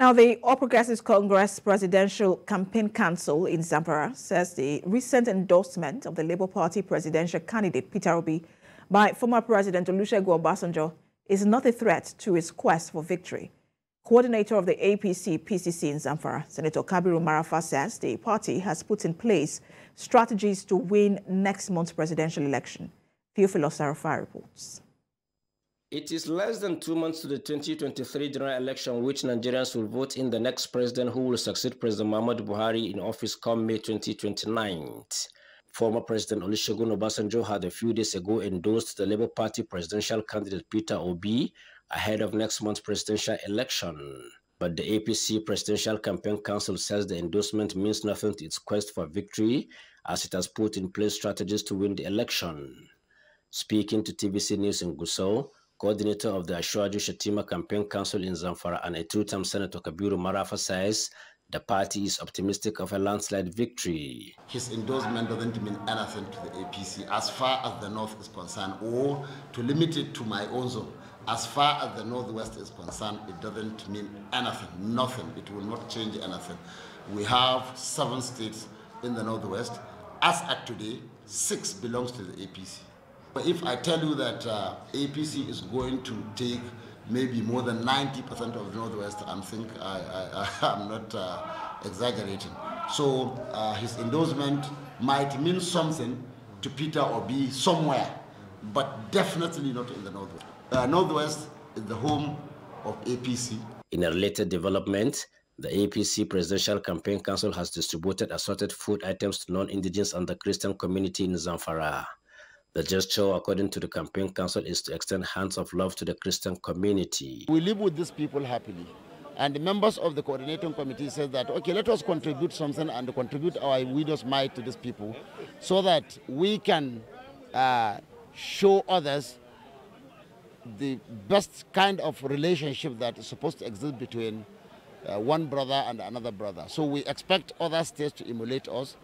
Now, the All Progressives Congress Presidential Campaign Council in Zamfara says the recent endorsement of the Labour Party presidential candidate Peter Obi by former President Olusegun Obasanjo is not a threat to his quest for victory. Coordinator of the APC PCC in Zamfara, Senator Kabiru Marafa, says the party has put in place strategies to win next month's presidential election. Theophilus Arafa reports. It is less than 2 months to the 2023 general election, which Nigerians will vote in the next president who will succeed President Muhammadu Buhari in office come May 2029. Former President Olusegun Obasanjo had a few days ago endorsed the Labour Party presidential candidate Peter Obi ahead of next month's presidential election. But the APC Presidential Campaign Council says the endorsement means nothing to its quest for victory, as it has put in place strategies to win the election. Speaking to TVC News in Gusau, coordinator of the Ashwaju Shatima Campaign Council in Zamfara and a two-term Senator Kabiru Marafa says the party is optimistic of a landslide victory. His endorsement doesn't mean anything to the APC as far as the North is concerned, or to limit it to my own zone. As far as the Northwest is concerned, it doesn't mean anything, nothing. It will not change anything. We have 7 states in the Northwest. As at today, 6 belongs to the APC. If I tell you that APC is going to take maybe more than 90% of the Northwest, I think I'm not exaggerating. So his endorsement might mean something to Peter Obi somewhere, but definitely not in the Northwest. Northwest is the home of APC. In a related development, the APC Presidential Campaign Council has distributed assorted food items to non-indigenous and the Christian community in Zamfara. The gesture, according to the campaign council, is to extend hands of love to the Christian community. We live with these people happily. And the members of the coordinating committee said that, okay, let us contribute something and contribute our widow's mite to these people so that we can show others the best kind of relationship that is supposed to exist between one brother and another brother. So we expect other states to emulate us.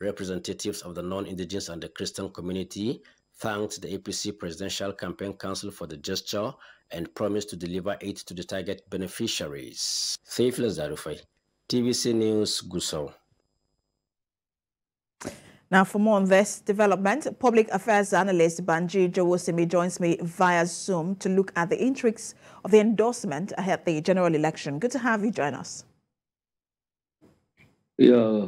Representatives of the non-indigenous and the Christian community thanked the APC Presidential Campaign Council for the gesture and promised to deliver aid to the target beneficiaries. Theophilus Zarufai, TVC News, Gusau. Now, for more on this development, public affairs analyst Banji Jowosimi joins me via Zoom to look at the intrigues of the endorsement ahead of the general election. Good to have you join us. Yeah,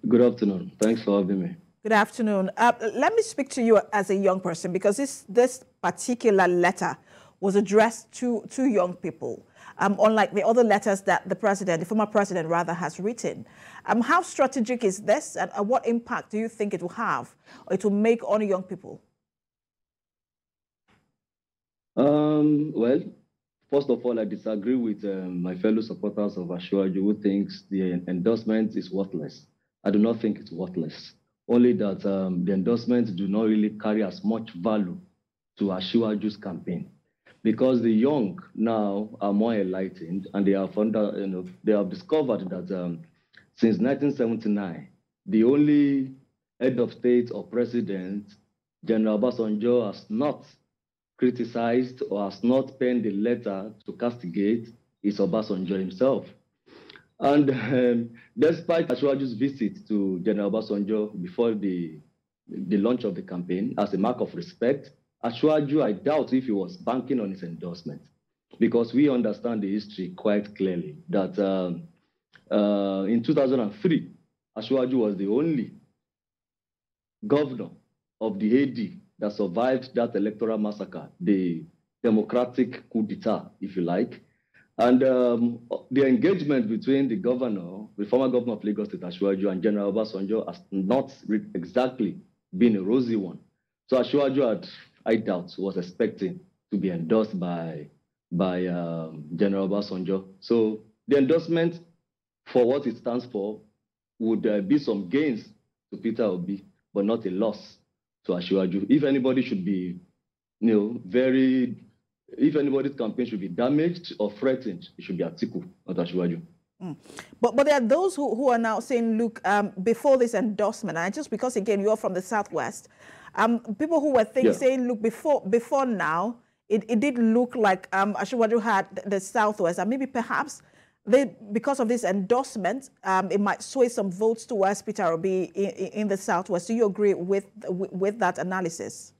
good afternoon. Thanks for having me. Good afternoon. Let me speak to you as a young person, because this particular letter was addressed to young people, unlike the other letters that the former president rather, has written. How strategic is this, and what impact do you think it will have, or it will make on young people? Well, first of all, I disagree with my fellow supporters of Ashwaju who thinks the endorsement is worthless. I do not think it's worthless. Only that the endorsements do not really carry as much value to Ashwaju's campaign, because the young now are more enlightened, and they have they have discovered that since 1979, the only head of state or president, General Obasanjo, has not criticized or has not penned a letter to castigate is Obasanjo himself. And despite Ashwaju's visit to General Obasanjo before the launch of the campaign, as a mark of respect, Ashwaju, I doubt if he was banking on his endorsement, because we understand the history quite clearly that in 2003, Ashwaju was the only governor of the AD that survived that electoral massacre, the democratic coup d'etat, if you like. And the engagement between the governor, the former governor of Lagos State, Ashwaju, and General Obasanjo has not exactly been a rosy one. So Ashwaju, I doubt, was expecting to be endorsed by General Obasanjo. So the endorsement, for what it stands for, would be some gains to Peter Obi, but not a loss to Ashwaju. If anybody should be, if anybody's campaign should be damaged or threatened, it should be Atiku, not Ashwaju. But there are those who are now saying, look, before this endorsement, and just because, again, you're from the Southwest, people who were saying, look, before now, it did look like Ashwaju had the Southwest, and maybe perhaps because of this endorsement, it might sway some votes towards Peter Obi in the Southwest. Do you agree with that analysis?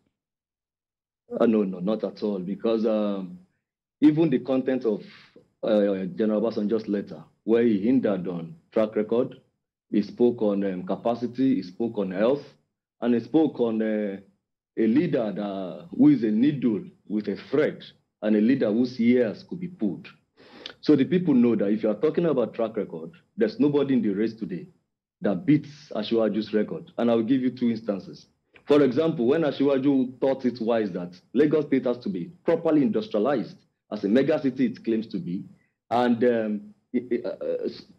No, not at all, because even the content of General Obasanjo's letter, where he hindered on track record, he spoke on capacity, he spoke on health, and he spoke on a leader who is a needle with a thread, and a leader whose ears could be pulled. So the people know that if you are talking about track record, there's nobody in the race today that beats Asiwaju's record. And I'll give you 2 instances. For example, when Asiwaju thought it wise that Lagos State has to be properly industrialized as a mega city it claims to be, and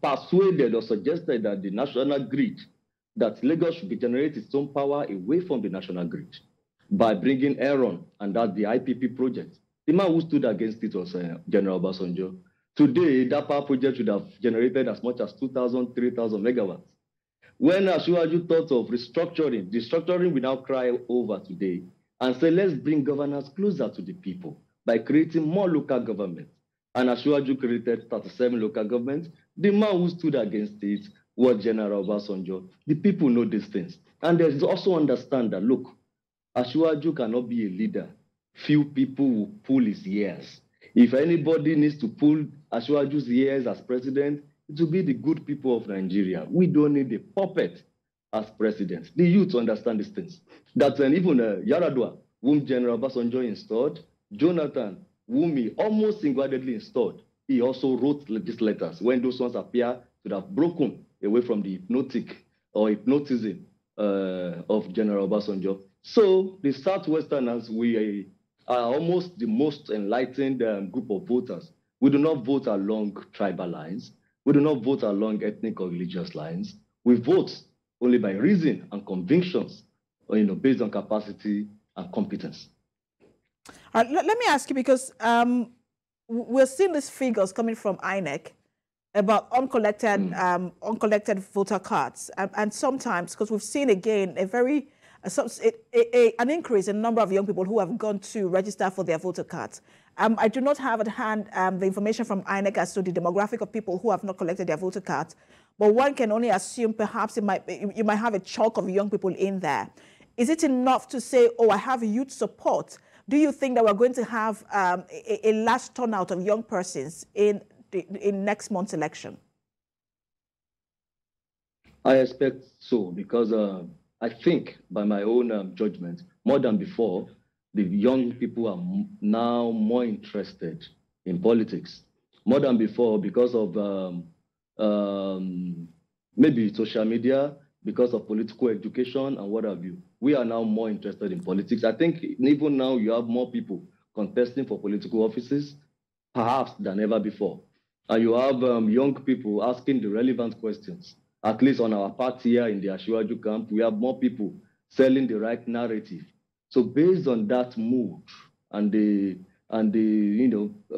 persuaded or suggested that the national grid, that Lagos should generate its own power away from the national grid by bringing Aaron and that the IPP project. The man who stood against it was General Obasanjo. Today, that power project should have generated as much as 2,000, 3,000 megawatts. When Asiwaju thought of restructuring, the restructuring we now cry over today and say, let's bring governance closer to the people by creating more local government. And Asiwaju created 37 local governments. The man who stood against it was General Obasanjo. The people know these things. And they also understand that, look, Asiwaju cannot be a leader. Few people will pull his ears. If anybody needs to pull Asiwaju's ears as president, it will be the good people of Nigeria. We don't need a puppet as president. The youth understand these things. That even Yaradua, whom General Obasanjo installed, Jonathan, whom he almost single-handedly installed, he also wrote these letters. When those ones appear, to have broken away from the hypnotic or hypnotism of General Obasanjo. So the Southwesterners, we are almost the most enlightened group of voters. We do not vote along tribal lines. We do not vote along ethnic or religious lines. We vote only by reason and convictions, based on capacity and competence. Let me ask you, because we're seeing these figures coming from INEC about uncollected voter cards, and sometimes, because we've seen again an increase in the number of young people who have gone to register for their voter cards. I do not have at hand the information from INEC as to the demographic of people who have not collected their voter cards, but one can only assume perhaps you might have a chunk of young people in there. Is it enough to say, oh, I have youth support? Do you think that we're going to have a large turnout of young persons in next month's election? I expect so, because I think, by my own judgment, more than before, the young people are now more interested in politics. More than before, because of maybe social media, because of political education and what have you. We are now more interested in politics. I think even now you have more people contesting for political offices, perhaps than ever before. And you have young people asking the relevant questions. At least on our part here in the Asiwaju camp, we have more people selling the right narrative. So based on that mood and the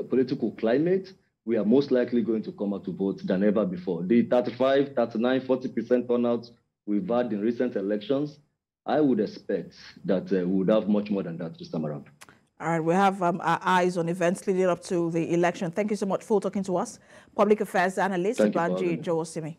political climate, we are most likely going to come out to vote than ever before. The 35, 39, 40% turnout we've had in recent elections, I would expect that we would have much more than that this time around. All right, we have our eyes on events leading up to the election. Thank you so much for talking to us. Public Affairs Analyst Banji Jowosimi.